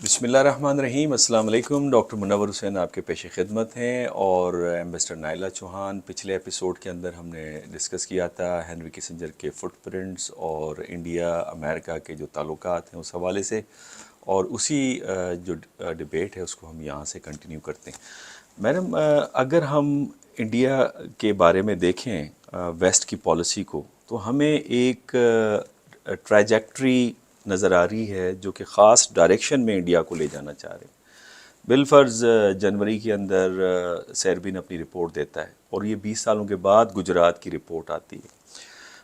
بسم اللہ الرحمن الرحیم. السلام علیکم. ڈاکٹر منور حسین آپ کے پیش خدمت ہیں اور ایمبیسڈر نائلہ چوہان. پچھلے ایپیسوڈ کے اندر ہم نے ڈسکس کیا تھا ہنری کسنجر کے فٹ پرنٹس اور انڈیا امریکہ کے جو تعلقات ہیں اس حوالے سے، اور اسی جو ڈبیٹ ہے اس کو ہم یہاں سے کنٹینیو کرتے ہیں. میڈم، اگر ہم انڈیا کے بارے میں دیکھیں ویسٹ کی پالیسی کو، تو ہمیں ایک ٹریجیکٹری نظر آ رہی ہے جو کہ خاص ڈائریکشن میں انڈیا کو لے جانا چاہ رہے ہیں. بالفرض جنوری کے اندر سیربن اپنی رپورٹ دیتا ہے اور یہ 20 سالوں کے بعد گجرات کی رپورٹ آتی ہے.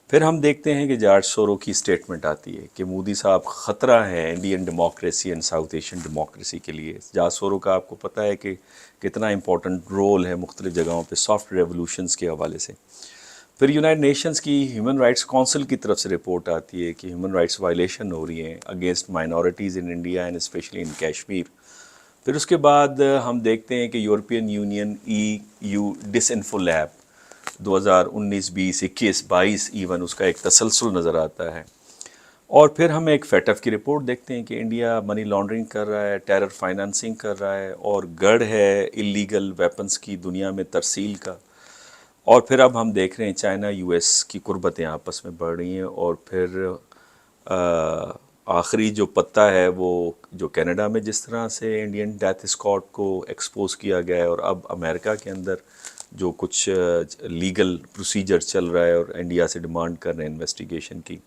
پھر ہم دیکھتے ہیں کہ جارج سورو کی سٹیٹمنٹ آتی ہے کہ مودی صاحب خطرہ ہیں Indian democracy and south Asian democracy کے لیے. جارج سورو کا آپ کو پتہ ہے کہ کتنا امپورٹنٹ رول ہے مختلف جگہوں پہ سافٹ ریولوشنز کے حوالے سے. پھر یونائٹڈ نیشنز کی ہیومن رائٹس کونسل کی طرف سے رپورٹ آتی ہے کہ ہیومن رائٹس وائلیشن ہو رہی ہیں against minorities in India and especially in Kashmir. پھر اس کے بعد ہم دیکھتے ہیں کہ European Union EU Disinfo Lab 2019 20 21 22 even اس کا ایک تسلسل نظر آتا ہے. اور پھر ہم ایک FATF کی رپورٹ دیکھتے ہیں کہ انڈیا منی لانڈرنگ کر رہا ہے، ٹیرر فائنانسنگ کر رہا ہے اور گڑھ ہے اللیگل ویپنز کی دنیا میں ترسیل کا. اور پھر اب ہم دیکھ رہے ہیں چائنا US کی قربتیں آپس میں بڑھ رہی ہیں. اور پھر آخری جو پتہ ہے وہ جو کینیڈا میں جس طرح سے انڈین ڈیتھ اسکواڈ کو ایکسپوز کیا گیا ہے، اور اب امریکہ کے اندر جو کچھ لیگل پروسیجر چل رہا ہے اور انڈیا سے ڈیمانڈ کر رہے ہیں انویسٹیگیشن کی.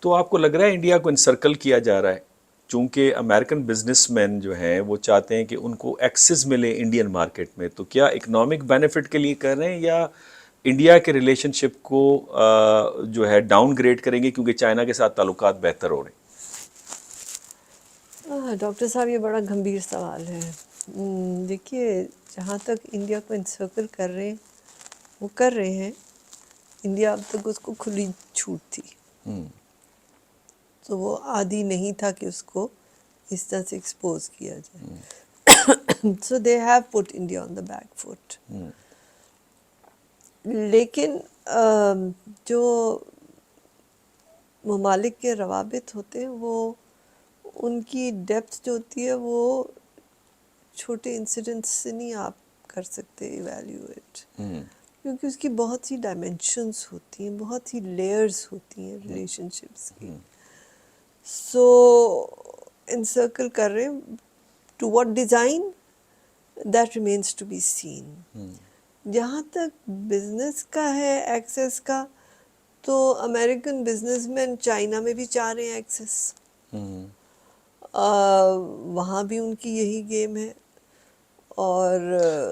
تو آپ کو لگ رہا ہے انڈیا کو انسرکل کیا جا رہا ہے؟ چونکہ امریکن بزنس مین جو ہیں وہ چاہتے ہیں کہ ان کو ایکسس ملے انڈین مارکیٹ میں. تو کیا اکنامک بینیفٹ کے لیے کر رہے ہیں یا انڈیا کے ریلیشن شپ کو جو ہے ڈاؤن گریڈ کریں گے کیونکہ چائنا کے ساتھ تعلقات بہتر ہو رہے ہیں؟ ڈاکٹر صاحب یہ بڑا گمبھیر سوال ہے. دیکھیے، جہاں تک انڈیا کو انسرکل کر رہے ہیں وہ کر رہے ہیں. انڈیا اب تک اس کو کھلی چھوٹ تھی، تو وہ عادی نہیں تھا کہ اس کو اس طرح سے ایکسپوز کیا جائے. So they have put India on the back foot. لیکن جو ممالک کے روابط ہوتے ہیں وہ ان کی ڈیپتھ جو ہوتی ہے وہ چھوٹے انسیڈنٹس سے نہیں آپ کر سکتے ایویلیویٹ، کیونکہ اس کی بہت سی ڈائمینشنس ہوتی ہیں، بہت سی لیئرز ہوتی ہیں ریلیشن شپس کی. سو انسرکل کر رہے ہیں to what design that remains to be seen. جہاں تک بزنس کا ہے ایکسیس کا، تو امریکن بزنس مین چائنا میں بھی چاہ رہے ہیں ایکسیس. وہاں بھی ان کی یہی گیم ہے. اور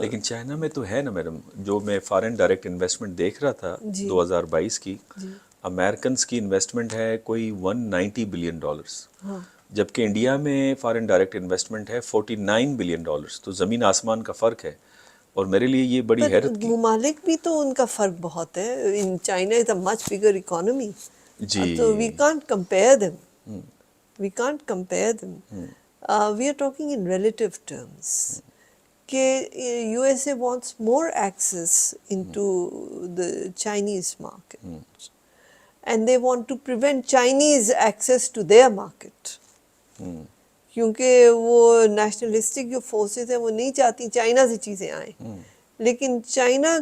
لیکن چائنا میں تو ہے نا میڈم، جو میں فارن ڈائریکٹ انویسٹمنٹ دیکھ رہا تھا 2022 کی، امریکنز کی انویسٹمنٹ ہے کوئی $190 بلین، جبکہ انڈیا میں فارن ڈائریکٹ انویسٹمنٹ ہے $49 بلین. تو زمین آسمان کا فرق ہے. اور میرے لیے یہ بڑی پر حیرت کی ممالک بھی تو ان کا فرق بہت ہے. China is a much bigger economy, تو we can't compare them. We can't compare them. We are talking in relative terms کہ USA wants more access into the Chinese market and they want to prevent Chinese access to their market. کیونکہ وہ nationalistic جو forces ہیں وہ نہیں چاہتی China سے چیزیں آئیں، لیکن چائنا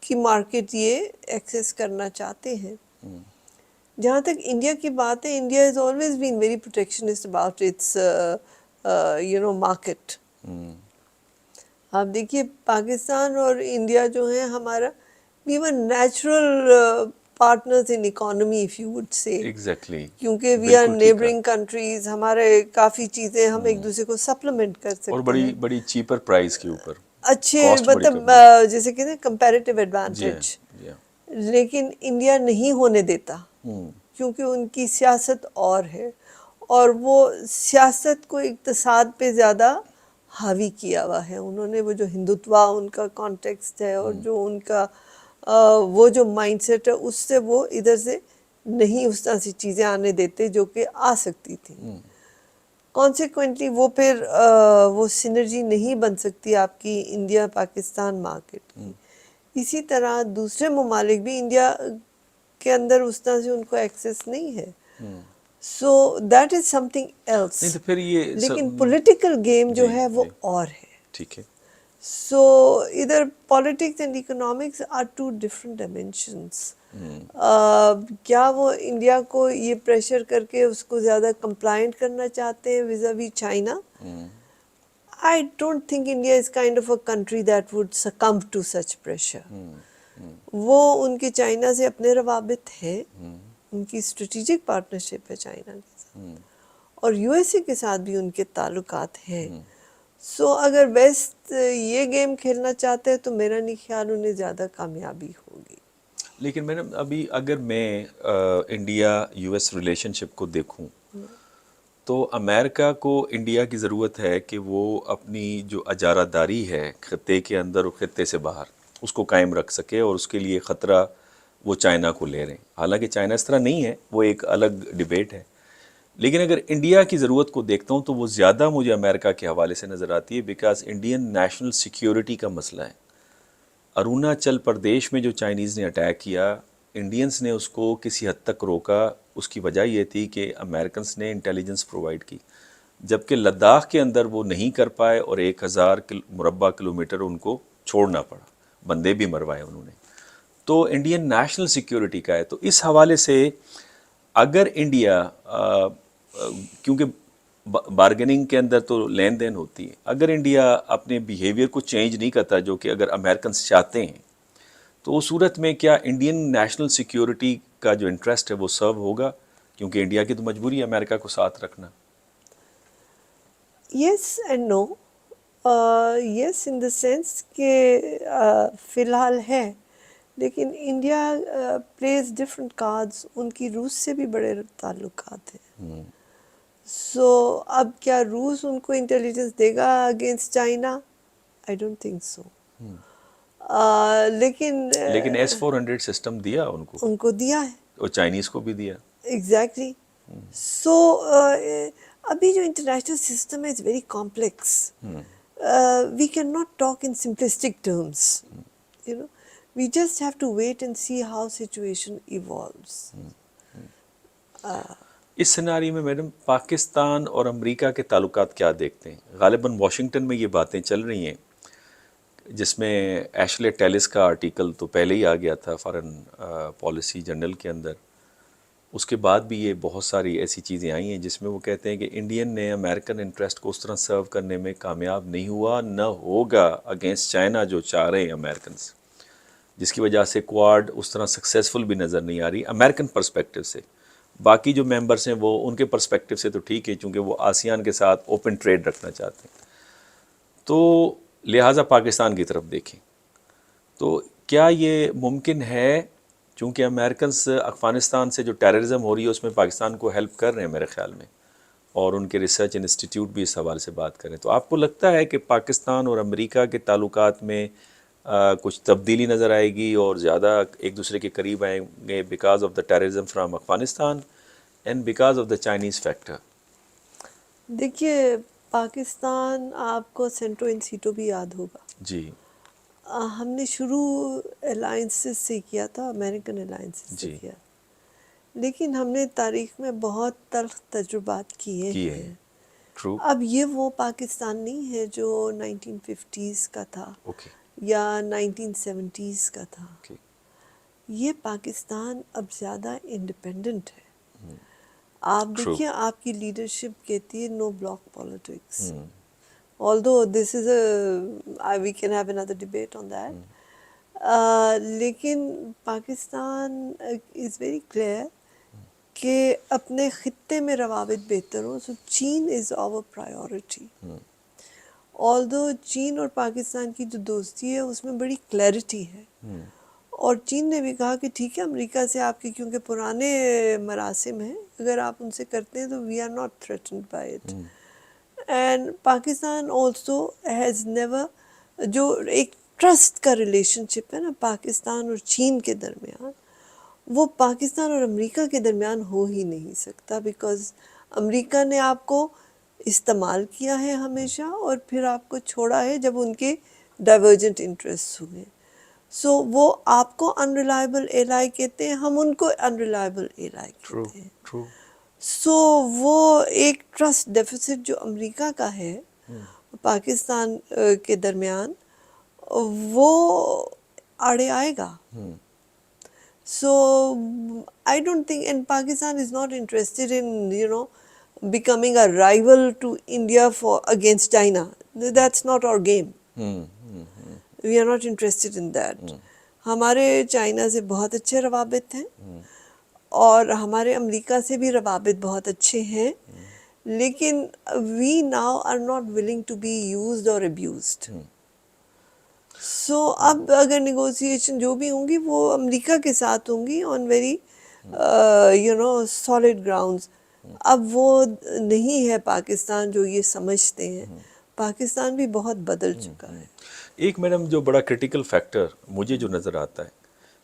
کی مارکیٹ یہ ایکسیس کرنا چاہتے ہیں. جہاں تک انڈیا کی بات ہے، India has always been very protectionist about its market. آپ دیکھیے پاکستان اور انڈیا جو ہیں ہمارا we were natural partners in economy if you would say. Exactly, کیونکہ we are neighboring countries، ہمارے کافی چیزیں ہم ایک دوسرے کو سپلیمنٹ کر اور سکتے ہیں بڑی چیپر پرائز کے اوپر اچھے، مطلب جیسے کہتے ہیں کمپیریٹیو ایڈوانٹیج. لیکن انڈیا نہیں ہونے دیتا کیونکہ ان کی سیاست اور ہے، اور وہ سیاست کو اقتصاد پہ زیادہ حاوی کیا ہوا ہے. انہوں نے وہ جو ہندوتوا ان کا کانٹیکسٹ ہے اور جو ان کا وہ جو مائنڈ سیٹ ہے، اس سے وہ ادھر سے نہیں اس طرح سی چیزیں آنے دیتے جو کہ آ سکتی تھیں. کانسیکوینٹلی وہ پھر وہ سینرجی نہیں بن سکتی آپ کی انڈیا پاکستان مارکیٹ کی. اسی طرح دوسرے ممالک بھی انڈیا کے اندر اس طرح سے ان کو ایکسیس نہیں ہے. So that is something else. نہیں تو پھر یہ لیکن پولیٹیکل گیم جو ہے وہ اور ہے. ٹھیک ہے. سو ادھر politics and economics are two different dimensions. کیا وہ انڈیا کو یہ پریشر کر کے اس کو زیادہ کمپلائنٹ کرنا چاہتے ہیں vis-a-vis China? I don't think India is kind of a country that would succumb to such pressure. وہ ان کے چائنا سے اپنے روابط ہیں, ان کی اسٹریٹجک پارٹنرشپ ہے چائنا کے ساتھ, اور یو ایس اے کے ساتھ بھی ان کے تعلقات ہیں. سو اگر ویسٹ یہ گیم کھیلنا چاہتے ہیں تو میرا نہیں خیال انہیں زیادہ کامیابی ہوگی. لیکن میڈم ابھی اگر میں انڈیا یو ایس ریلیشن شپ کو دیکھوں تو امریکہ کو انڈیا کی ضرورت ہے کہ وہ اپنی جو اجارہ داری ہے خطے کے اندر اور خطے سے باہر اس کو قائم رکھ سکے, اور اس کے لیے خطرہ وہ چائنا کو لے رہے ہیں. حالانکہ چائنا اس طرح نہیں ہے, وہ ایک الگ ڈیبیٹ ہے. لیکن اگر انڈیا کی ضرورت کو دیکھتا ہوں تو وہ زیادہ مجھے امریکہ کے حوالے سے نظر آتی ہے, بیکاز انڈین نیشنل سیکیورٹی کا مسئلہ ہے. اروناچل پردیش میں جو چائنیز نے اٹیک کیا, انڈینز نے اس کو کسی حد تک روکا. اس کی وجہ یہ تھی کہ امریکنز نے انٹیلیجنس پرووائڈ کی, جبکہ لداخ کے اندر وہ نہیں کر پائے اور 1000 مربع کلومیٹر ان کو چھوڑنا پڑا, بندے بھی مروائے انہوں نے. تو انڈین نیشنل سیکیورٹی کا ہے. تو اس حوالے سے اگر انڈیا, کیونکہ بارگیننگ کے اندر تو لین دین ہوتی ہے, اگر انڈیا اپنے بیہیویئر کو چینج نہیں کرتا جو کہ اگر امریکنز چاہتے ہیں, تو اس صورت میں کیا انڈین نیشنل سیکیورٹی کا جو انٹرسٹ ہے وہ سرو ہوگا؟ کیونکہ انڈیا کی تو مجبوری ہے امریکہ کو ساتھ رکھنا. Yes and know. Yes in the sense کہ فی الحال ہے, لیکن انڈیا پلیز ڈفرنٹ کارڈز. ان کی روس سے بھی بڑے تعلقات ہیں. سو اب کیا روس ان کو انٹیلیجنس دے گا against China? I don't think so. لیکن S-400 سسٹم دیا ان کو دیا ہے, اور چائنیز کو بھی دیا. ایگزیکٹلی. سو ابھی جو انٹرنیشنل سسٹم ہے it's very complex. We can not talk in simplistic terms, you know. We just have to wait and see how situation evolves. اس سیناری میں میڈم پاکستان اور امریکہ کے تعلقات کیا دیکھتے ہیں؟ غالباً واشنگٹن میں یہ باتیں چل رہی ہیں, جس میں ایشلے ٹیلس کا آرٹیکل تو پہلے ہی آ گیا تھا فارن پالیسی جرنل کے اندر. اس کے بعد بھی یہ بہت ساری ایسی چیزیں آئی ہیں جس میں وہ کہتے ہیں کہ انڈین نے امریکن انٹرسٹ کو اس طرح سرو کرنے میں کامیاب نہیں ہوا, نہ ہوگا اگینسٹ چائنا جو چاہ رہے ہیں امریکنز, جس کی وجہ سے کوارڈ اس طرح سکسیزفل بھی نظر نہیں آ رہی امریکن پرسپیکٹیو سے. باقی جو ممبرس ہیں وہ ان کے پرسپیکٹیو سے تو ٹھیک ہے, چونکہ وہ آسیان کے ساتھ اوپن ٹریڈ رکھنا چاہتے ہیں. تو لہٰذا پاکستان کی طرف دیکھیں تو کیا یہ ممکن ہے, چونکہ امریکنز افغانستان سے جو ٹیررزم ہو رہی ہے اس میں پاکستان کو ہیلپ کر رہے ہیں میرے خیال میں, اور ان کے ریسرچ انسٹیٹیوٹ بھی اس حوالے سے بات کریں, تو آپ کو لگتا ہے کہ پاکستان اور امریکہ کے تعلقات میں کچھ تبدیلی نظر آئے گی اور زیادہ ایک دوسرے کے قریب آئیں گے because of the terrorism from Afghanistan and because of the Chinese factor? دیکھیے, پاکستان آپ کو سینٹرو ان سیٹو بھی یاد ہوگا. جی. ہم نے شروع الائنسز سے کیا تھا, امریکن الائنسز سے کیا, لیکن ہم نے تاریخ میں بہت تلخ تجربات کیے ہیں. اب یہ وہ پاکستان نہیں ہے جو 1950s کا تھا یا 1970s کا تھا. یہ پاکستان اب زیادہ انڈیپینڈنٹ ہے. آپ دیکھیے, آپ کی لیڈرشپ کہتی ہے no bloc politics. although this is we can have another debate on that. لیکن پاکستان is very clear کہ اپنے خطے میں روابط بہتر ہوں. سو چین از our priority. although چین اور پاکستان کی جو دوستی ہے اس میں بڑی کلیئرٹی ہے, اور چین نے بھی کہا کہ ٹھیک ہے امریکہ سے آپ کے کیونکہ پرانے مراسم ہیں, اگر آپ ان سے کرتے ہیں تو we are not threatened by it. And Pakistan also has never, جو ایک ٹرسٹ کا ریلیشن شپ ہے نا پاکستان اور چین کے درمیان, وہ پاکستان اور امریکہ کے درمیان ہو ہی نہیں سکتا, بیکاز امریکہ نے آپ کو استعمال کیا ہے ہمیشہ اور پھر آپ کو چھوڑا ہے جب ان کے ڈائیورجنٹ انٹرسٹ ہوئے. سو وہ آپ کو انریلائبل ایلائی کہتے ہیں, ہم ان کو انریلائبل ایلائی کہتے ہیں. سو وہ ایک ٹرسٹ ڈیفیسٹ جو امریکہ کا ہے پاکستان کے درمیان وہ آڑے آئے گا. So I don't think, and Pakistan is not interested in, you know, becoming a rival to India against China. That's not our game. We are not interested in that. ہمارے China سے بہت اچھے روابط ہیں اور ہمارے امریکہ سے بھی روابط بہت اچھے ہیں، لیکن we now are not willing to be used or abused. سو اب اگر نیگوسیشن جو بھی ہوں گی وہ امریکہ کے ساتھ ہوں گی on very you know solid grounds. اب وہ نہیں ہے پاکستان جو یہ سمجھتے ہیں. پاکستان بھی بہت بدل چکا ہے. ایک میڈم جو بڑا کرٹیکل فیکٹر مجھے جو نظر آتا ہے،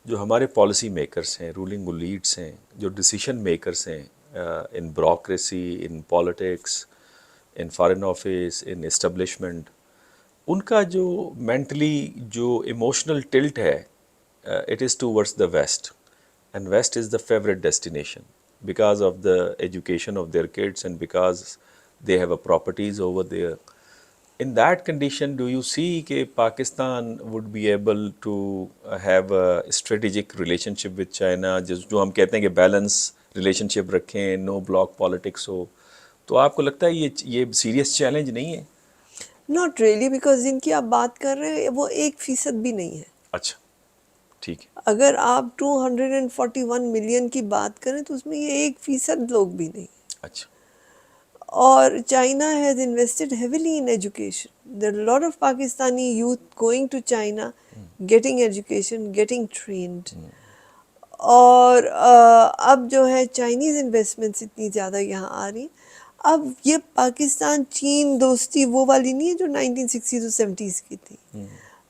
جو ہمارے پالیسی میکرز ہیں، رولنگ لیڈس ہیں، جو ڈیسیشن میکرز ہیں in bureaucracy, in politics, in foreign office, in establishment, ان کا جو مینٹلی جو ایموشنل ٹلٹ ہے it is towards the west, and west is the favourite destination because of the education of their kids and because they have a properties over there. In that condition, do you see کہ Pakistan would be able to have a strategic relationship with China جو ہم کہتے ہیں کہ balance relation شپ رکھیں، نو bloc politics ہو، تو آپ کو لگتا ہے یہ سیریس چیلنج نہیں ہے؟ ناٹ ریئلی، بیکاز جن کی آپ بات کر رہے ہیں وہ 1% بھی نہیں ہے. اچھا ٹھیک ہے. اگر آپ 241 ملین کی بات کریں تو اس میں یہ 1% لوگ بھی نہیں. اچھا. اور China has invested heavily in education. There are a lot of Pakistani youth going to China, getting education, getting trained. اور اب جو ہے چائنیز انویسٹمنٹس اتنی زیادہ یہاں آ رہی. اب یہ پاکستان چین دوستی وہ والی نہیں ہے جو 1960s اور 70s کی تھی.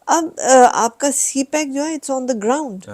اب آپ کا سی پیک جو ہے اٹس آن دا گراؤنڈ.